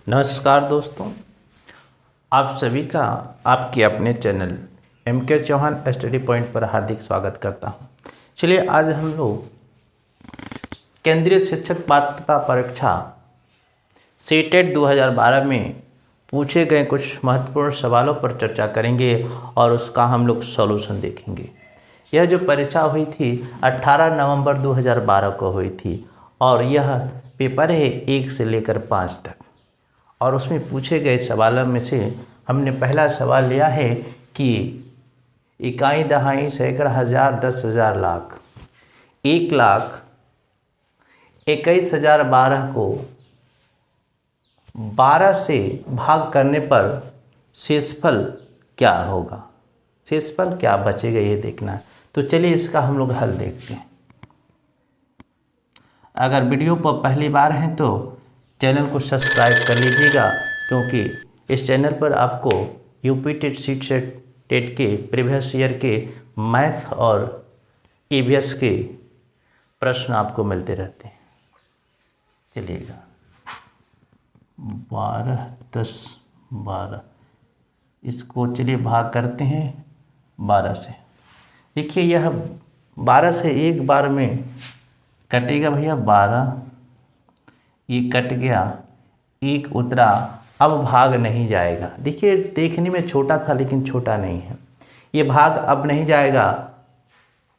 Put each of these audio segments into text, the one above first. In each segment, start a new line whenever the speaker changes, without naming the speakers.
नमस्कार दोस्तों, आप सभी का आपके अपने channel MK Chauhan study point पर हार्दिक स्वागत करता हूं। चलिए आज हम लोग केंद्रीय शिक्षक पात्रता परीक्षा सीटेट 2012 में पूछे गए कुछ महत्वपूर्ण सवालों पर चर्चा करेंगे और उसका हम लोग सॉल्यूशन देखेंगे। यह जो परीक्षा हुई थी 18 नवंबर 2012 को हुई थी और यह पेपर है 1 से लेकर 5 तक। और उसमें पूछे गए सवालों में से हमने पहला सवाल लिया है कि इकाई, दहाई, सैकड़ा, हजार, 10,000, लाख। 1,21,012 को 12 से भाग करने पर शेषफल क्या होगा, शेषफल क्या बचेगा ये देखना है। तो चलिए इसका हम लोग हल देखते हैं। अगर वीडियो पर पहली बार हैं तो चैनल को सब्सक्राइब कर लीजिएगा, क्योंकि इस चैनल पर आपको UP TET, CTET, TET के प्रीवियस ईयर के मैथ और EVS के प्रश्न आपको मिलते रहते हैं। चलिएगा 12, 10, 12 इसको चलिए भाग करते हैं 12 से। देखिए यह 12 से एक बार में कटेगा भैया 12, ये कट गया, एक उतरा, अब भाग नहीं जाएगा। देखिए देखने में छोटा था लेकिन छोटा नहीं है, ये भाग अब नहीं जाएगा।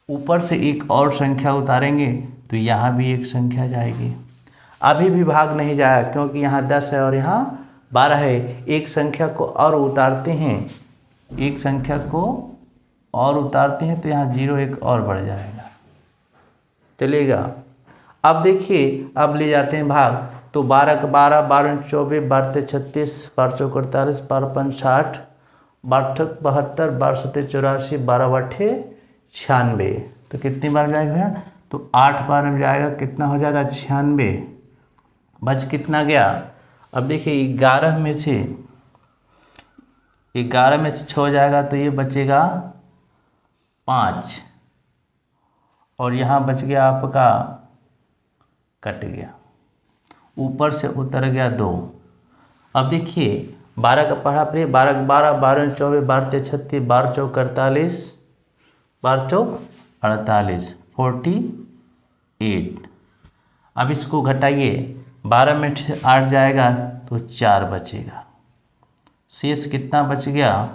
ऊपर से एक और संख्या उतारेंगे तो यहाँ भी एक संख्या जाएगी। अभी भी भाग नहीं जाएगा क्योंकि यहाँ 10 है और यहाँ 12 है। एक संख्या को और उतारते हैं, एक संख्या को और उतारते हैं तो यहाँ 0 एक और बढ़ जाएगा। चलेगा। अब देखिए अब ले जाते हैं भाग, तो 12 का 12, 12 24, 12 36, 12 चौक 48, 12 पंच 60, 12 72, 12 सत्ते 84, 12 बट्ठे 96। तो कितनी बार जाएगा भैया? तो 8 बार में जाएगा। कितना हो जाएगा? 96। बच कितना गया? अब देखिए 11 में से 6 जाएगा तो ये बचेगा 5 और यहाँ बच गया आपका, कट गया, ऊपर से उतर गया 2। अब देखिए 12 का पढ़ा पर 12 12, 12 24, 12 36, 12 चौक 48, 12 चौक 48, 48। अब इसको घटाइए, 12 में 8 जाएगा तो 4 बचेगा। शेष कितना बच गया?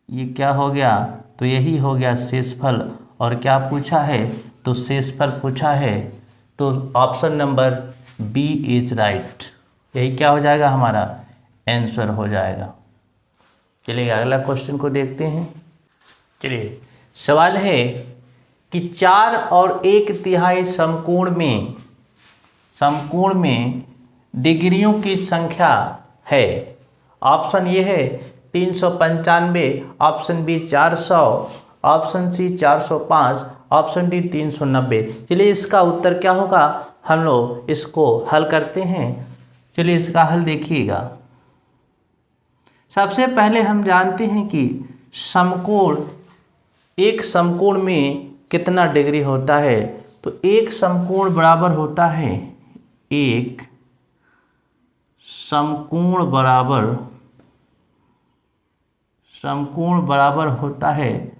ये क्या हो गया? तो यही हो गया शेषफल। और क्या पूछा है? तो शेषफल पूछा है, तो option number B is right. यही क्या हो जाएगा? हमारा आंसर हो जाएगा। चलिए अगला क्वेश्चन को देखते हैं। चलिए सवाल है कि 4 और 1/3 समकोण में डिग्रियों की संख्या है। ऑप्शन ये है 395, option B 400, option C 405, option D 390। चलिए इसका उत्तर क्या होगा, हम लोग इसको हल करते हैं। चलिए इसका हल देखिएगा। सबसे पहले हम जानते हैं कि समकोण, एक समकोण में कितना डिग्री होता है। तो एक समकोण बराबर होता है, एक समकोण बराबर होता है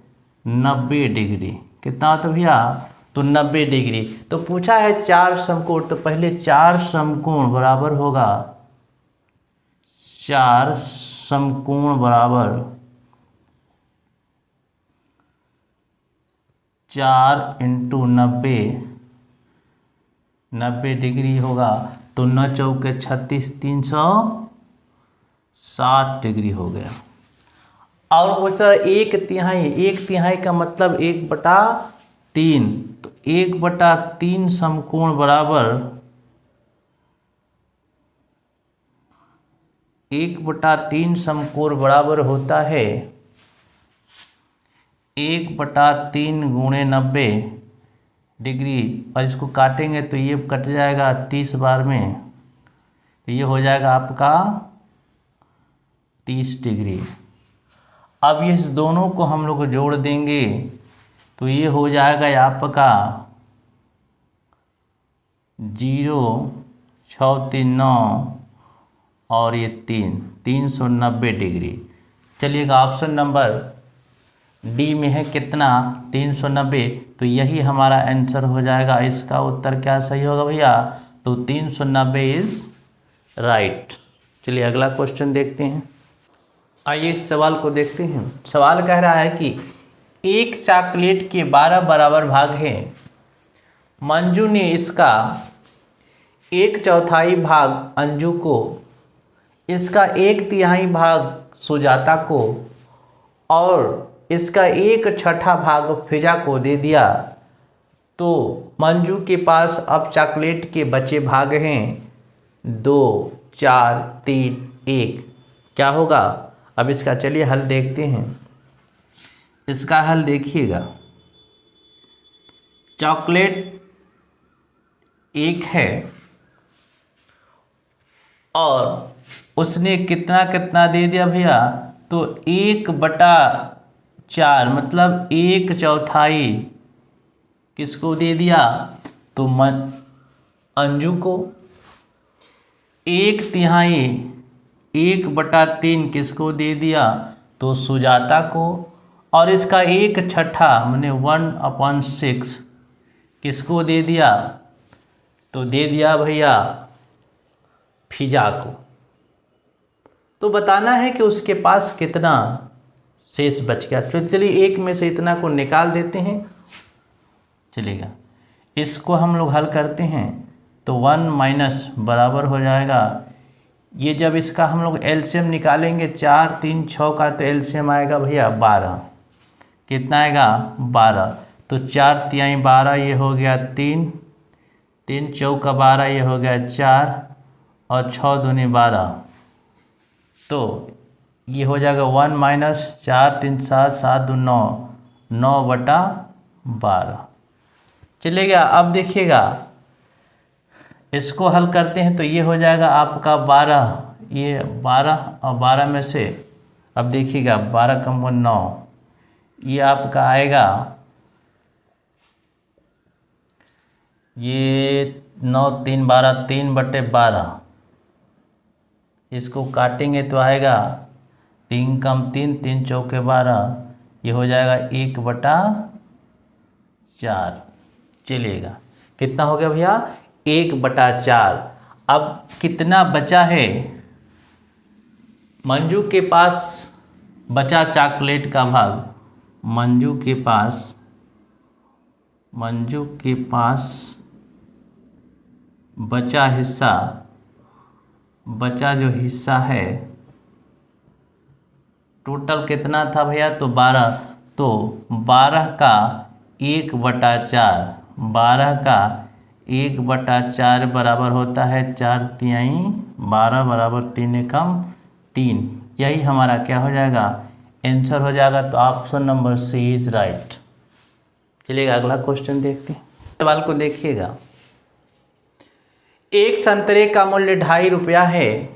90 डिग्री। कितना होता भैया? तो 90 डिग्री। तो पूछा है 4 समकोण, तो पहले 4 समकोण बराबर होगा, 4 समकोण बराबर 4 × 90 डिग्री होगा। तो 9 चौके 36, 360 डिग्री हो गया। और पूछा 1/3, 1/3 का मतलब 1/3। तो 1/3 समकोण बराबर 1/3 समकोण बराबर होता है 1/3 × 90 डिग्री। और इसको काटेंगे तो ये कट जाएगा 30 बार में, तो ये हो जाएगा आपका 30 डिग्री। अब इस दोनों को हम लोग जोड़ देंगे तो ये हो जाएगा आपका 0, 6, 3, 9 और ये 390 डिग्री। चलिएगा ऑप्शन नंबर डी में है कितना 390, तो यही हमारा आंसर हो जाएगा। इसका उत्तर क्या सही होगा भैया, तो 390 इज राइट। चलिए अगला क्वेश्चन देखते हैं। आइए इस सवाल को देखते हैं। सवाल कह रहा है कि एक चॉकलेट के 12 बराबर भाग हैं। मंजू ने इसका 1/4 भाग अंजू को, इसका 1/3 भाग सुजाता को और इसका 1/6 भाग फिजा को दे दिया, तो मंजू के पास अब चॉकलेट के बचे भाग हैं 2, 4, 3, 1। क्या होगा? अब इसका चलिए हल देखते हैं। इसका हल देखिएगा। चॉकलेट 1 है और उसने कितना कितना दे दिया भैया, तो 1/4 मतलब 1/4 किसको दे दिया, तो अंजू को। 1/3 1/3 किसको दे दिया, तो सुजाता को। और इसका 1/6 मैंने 1/6 किसको दे दिया, तो दे दिया भैया फिजा को। तो बताना है कि उसके पास कितना शेष बच गया। तो चलिए एक में से इतना को निकाल देते हैं। चलेगा, इसको हम लोग हल करते हैं तो 1 माइनस बराबर हो जाएगा, ये जब इसका हम लोग एलसीएम निकालेंगे 4, 3, 6 का, तो एलसीएम आएगा भैया 12। कितना आएगा? 12। तो 4×3 12, ये हो गया 3, 3 चौका 12, ये हो गया 4 और 6 दूनी 12, तो ये हो जाएगा 1 माइनस 4, 3, 7, 7, 2, 9, 9/12। चलेगा। अब देखिएगा इसको हल करते हैं तो ये हो जाएगा आपका 12, ये 12 और 12 में से अब देखिएगा 12 कम 9, ये आपका आएगा, ये 9, 3, 12, 3/12। इसको काटेंगे तो आएगा 3 कम 3, 3 चौके 12, ये हो जाएगा 1/4। चलिएगा कितना हो गया भैया? 1/4। अब कितना बचा है? मंजू के पास बचा चॉकलेट का भाग, मंजू के पास बचा हिस्सा, बचा जो हिस्सा है टोटल कितना था भैया, तो 12। तो 12 का 1/4, 12 का 1/4 बराबर होता है 4×3 12 बराबर 3 कम 3। यही हमारा क्या हो जाएगा? आंसर हो जाएगा। तो option number C is right. चलिएगा अगला क्वेश्चन देखते हैं। सवाल को देखिएगा। एक संतरे का मूल्य 2.5 रुपया है,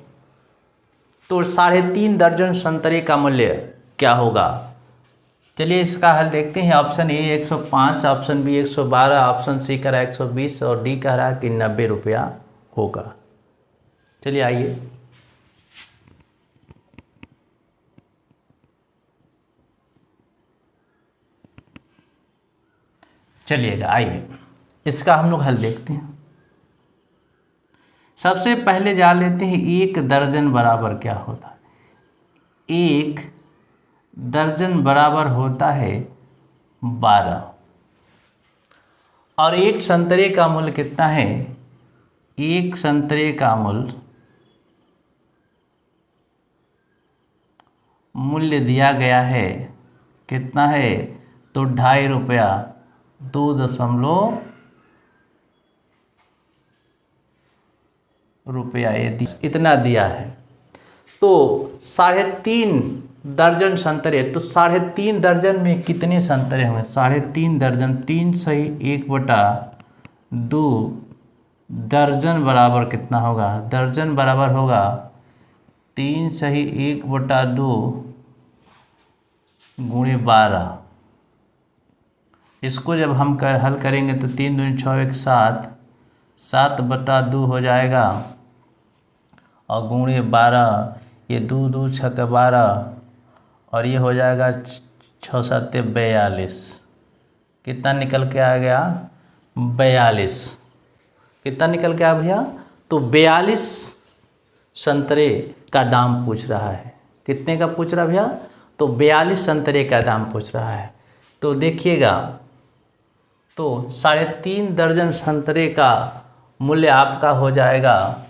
तो 3.5 दर्जन संतरे का मूल्य क्या होगा? चलिए इसका हल देखते हैं। Option A 105, option B 112, option C कह रहा है 120 और डी कह रहा है कि 90 रुपया होगा। चलिए आइए चलिएगा आइए इसका हम लोग हल देखते हैं। सबसे पहले जान लेते हैं 1 दर्जन बराबर क्या होता है। 1 दर्जन बराबर होता है 12 और एक संतरे का मूल्य कितना है? एक संतरे का मूल्य दिया गया है कितना है? तो 2.5 रुपया, 2 रुपया ये इतना दिया है। तो 3.5 दर्जन संतरे, तो 3.5 दर्जन में कितने संतरे होंगे? 3.5 दर्जन, 3 सही 1/2 दर्जन बराबर कितना होगा? दर्जन बराबर होगा 3 सही 1/2 गुणे 12। इसको जब हम हल करेंगे तो 3 दूनी 6, 1 7, 7/2 हो जाएगा और गुणे 12, ये 2 2 6 12 और ये हो जाएगा 6 7 42। कितना निकल के आ गया? 42। कितना निकल के आया भैया? तो 42 संतरे का दाम पूछ रहा है। कितने का पूछ रहा है भैया? तो 42 संतरे का दाम पूछ रहा है। तो देखिएगा, तो 3.5 दर्जन संतरे का मूल्य आपका हो जाएगा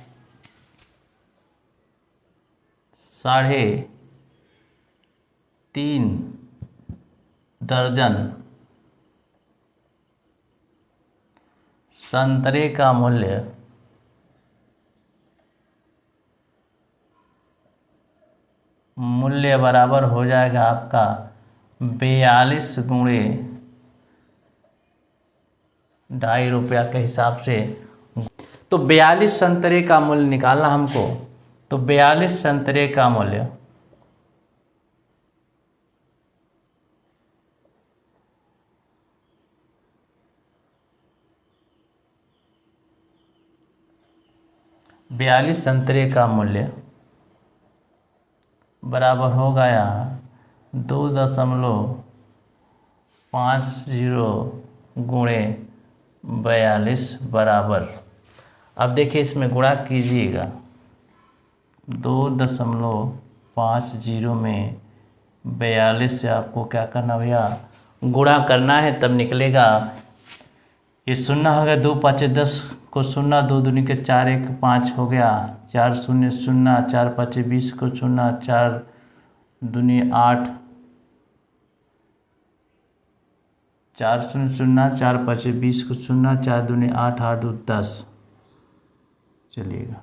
3.5 दर्जन संतरे का मूल्य बराबर हो जाएगा आपका 42 गुणे ₹2.5 के हिसाब से। तो 42 संतरे का मूल्य निकालना हमको। तो 42 संतरे का मूल्य बराबर हो गया 2.50 गुणे 42 बराबर। अब देखिए इसमें गुणा कीजिएगा। 2.50 में 42 से आपको क्या करना भैया? गुणा करना है, तब निकलेगा। ये शून्य हो गया, 2 5 10 को शून्य, 2 दूनी के 4 1 5 हो गया, 4 0 0, 4 5 20 को शून्य, 4 दूनी 8, 4 0 0, 4 5 20 को शून्य, 4 दूनी 8, 8 2 10। चलिएगा,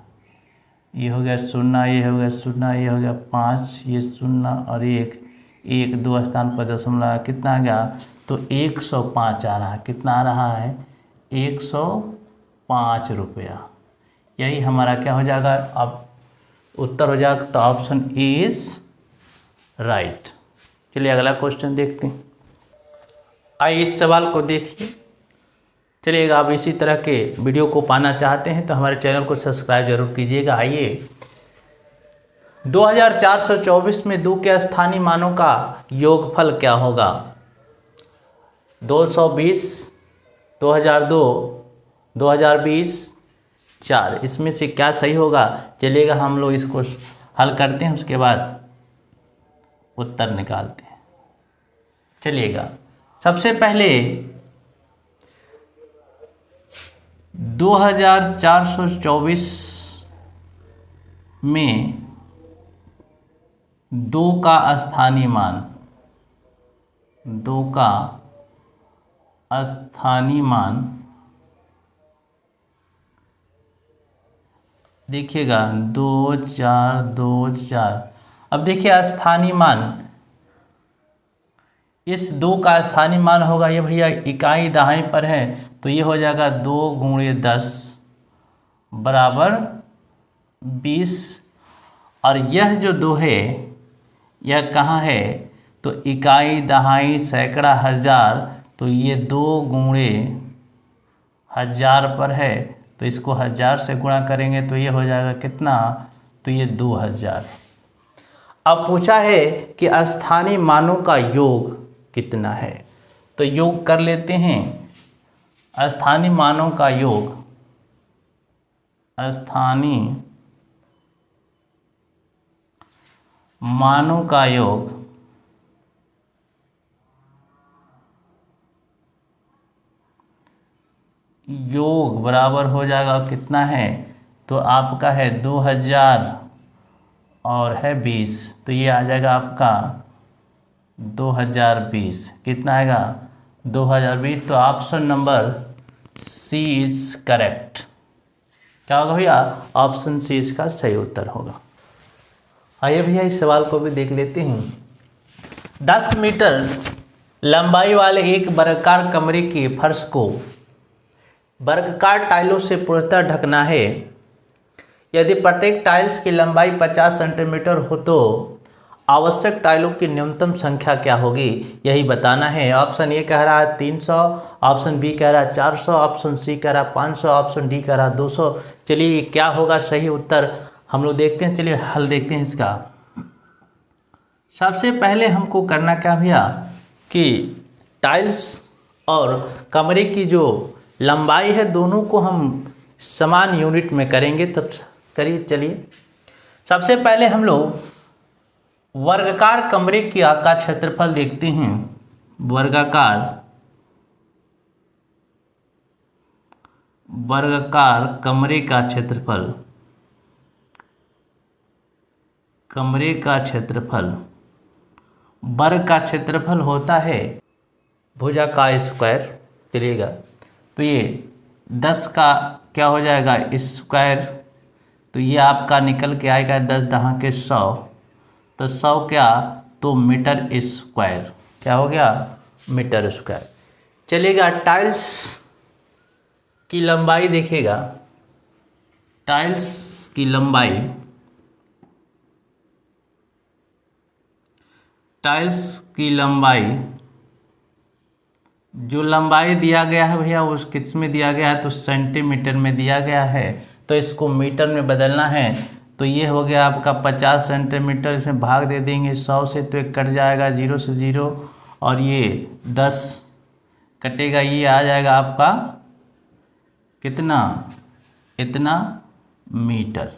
ये हो गया शून्य, ये हो गया शून्य, ये हो गया 5, ये शून्य और 1 1 2 स्थान पर दशमलव कितना आ गया? तो 105 आ रहा है। कितना आ रहा है? 105 रुपया। यही हमारा क्या हो जाएगा? अब उत्तर हो जाएगा। तो ऑप्शन इज राइट। चलिए अगला क्वेश्चन देखते हैं। आइए इस सवाल को देखिए। चलिएगा, आप इसी तरह के वीडियो को पाना चाहते हैं तो हमारे चैनल को सब्सक्राइब जरूर कीजिएगा। आइए, 2424 में 2 के स्थानीय मानों का योगफल क्या होगा? 220, 2002, 2020, 4। इसमें से क्या सही होगा? चलिएगा हम लोग इसको हल करते हैं, उसके बाद उत्तर निकालते हैं। चलिएगा, सबसे पहले 2424 में 2 का स्थानीय मान, 2 का स्थानीय मान देखिएगा 2 4 2 4। अब देखिए स्थानीय मान, इस 2 का स्थानीय मान होगा ये भैया इकाई दहाई पर है, तो ये हो जाएगा 2 गुणे 10 बराबर 20। और यह जो 2 है यह कहाँ है? तो इकाई दहाई सैकड़ा हज़ार, तो ये 2 गुणे 1000 पर है, तो इसको 1000 से गुणा करेंगे तो ये हो जाएगा कितना? तो ये 2000। अब पूछा है कि स्थानीय मानों का योग कितना है, तो योग कर लेते हैं। स्थानीय मानों का योग, स्थानीय मानों का योग बराबर हो जाएगा कितना है? तो आपका है 2000 और है 20, तो ये आ जाएगा आपका 2020। कितना आएगा? 2020। तो option number C is correct. क्या होगा भैया? ऑप्शन सी इसका सही उत्तर होगा। आइए भैया इस सवाल को भी देख लेते हैं। 10 मीटर लंबाई वाले एक वर्गाकार कमरे के फर्श को वर्गाकार टाइलों से पूर्णतः ढकना है। यदि प्रत्येक टाइल्स की लंबाई 50 सेंटीमीटर हो तो आवश्यक टाइलों की न्यूनतम संख्या क्या होगी, यही बताना है। ऑप्शन ए कह रहा है 300, ऑप्शन बी कह रहा है 400, ऑप्शन सी कह रहा है 500, ऑप्शन डी कह रहा है 200। चलिए क्या होगा सही उत्तर? हम लोग देखते हैं, चलिए हल देखते हैं इसका। सबसे पहले हमको करना क्या भैया कि टाइल्स और कमरे की जो लंबाई है दोनों को हम समान यूनिट में करेंगे। तब करिए, चलिए सबसे पहले हम लोग वर्गाकार कमरे की का क्षेत्रफल देखते हैं। वर्गाकार कमरे का क्षेत्रफल, वर्ग का क्षेत्रफल होता है भुजा का स्क्वायर। चलिएगा, तो ये 10 का क्या हो जाएगा स्क्वायर, तो ये आपका निकल के आएगा 10 दहा के 100, तो 100 क्या तो मीटर स्क्वायर, क्या हो गया मीटर स्क्वायर। चलिएगा टाइल्स की लंबाई देखिएगा, टाइल्स की लंबाई जो लंबाई दिया गया है भैया उस किस में दिया गया है, तो सेंटीमीटर में दिया गया है, तो इसको मीटर में बदलना है। तो ये हो गया आपका 50 सेंटीमीटर, इसमें भाग दे देंगे 100 से, तो एक कट जाएगा 0 से 0, और ये 10 कटेगा, ये आ जाएगा आपका कितना, इतना मीटर।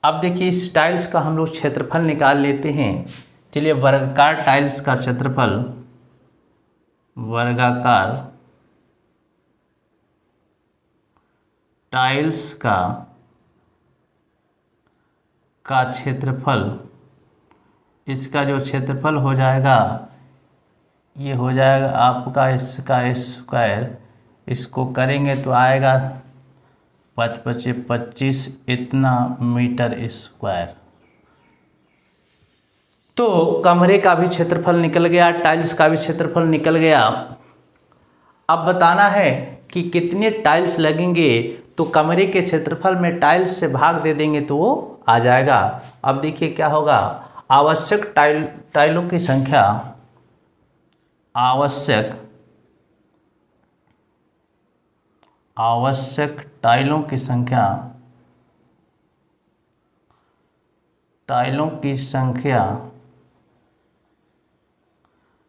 अब देखिए इस टाइल्स का हम लोग क्षेत्रफल निकाल लेते हैं। चलिए वर्गाकार टाइल्स का क्षेत्रफल, वर्गाकार टाइल्स का क्षेत्रफल, इसका जो क्षेत्रफल हो जाएगा ये हो जाएगा आपका इसका स्क्वायर, इसको करेंगे तो आएगा 5 × 25 इतना मीटर स्क्वायर। तो कमरे का भी क्षेत्रफल निकल गया, टाइल्स का भी क्षेत्रफल निकल गया। अब बताना है कि कितने टाइल्स लगेंगे, तो कमरे के क्षेत्रफल में टाइल्स से भाग दे देंगे तो वो आ जाएगा। अब देखिए क्या होगा, आवश्यक टाइलों की संख्या, आवश्यक टाइलों की संख्या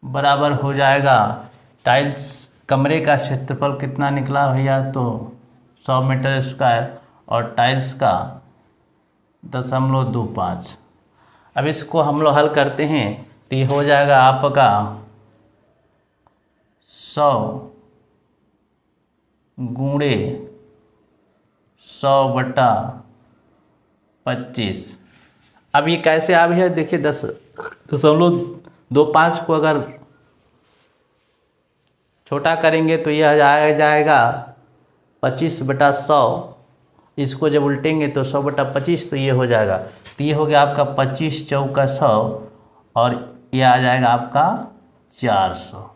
बराबर हो जाएगा, टाइल्स कमरे का क्षेत्रफल कितना निकला भैया, तो 100 मीटर स्क्वायर, और टाइल्स का 0.25। अब इसको हम लोग हल करते हैं तो ये हो जाएगा आपका 100 गुणे 100/25। अब ये कैसे आ भी है, देखिए 10.25 को अगर छोटा करेंगे तो यह जाएगा 25/100, इसको जब उल्टेंगे तो 100/25, तो ये हो जाएगा, तो ये हो गया आपका 25 × 4 = 100, और ये आ जाएगा आपका 400।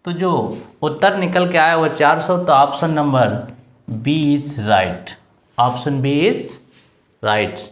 तो जो उत्तर निकल के आया वो 400। तो option number B is right, option B is right.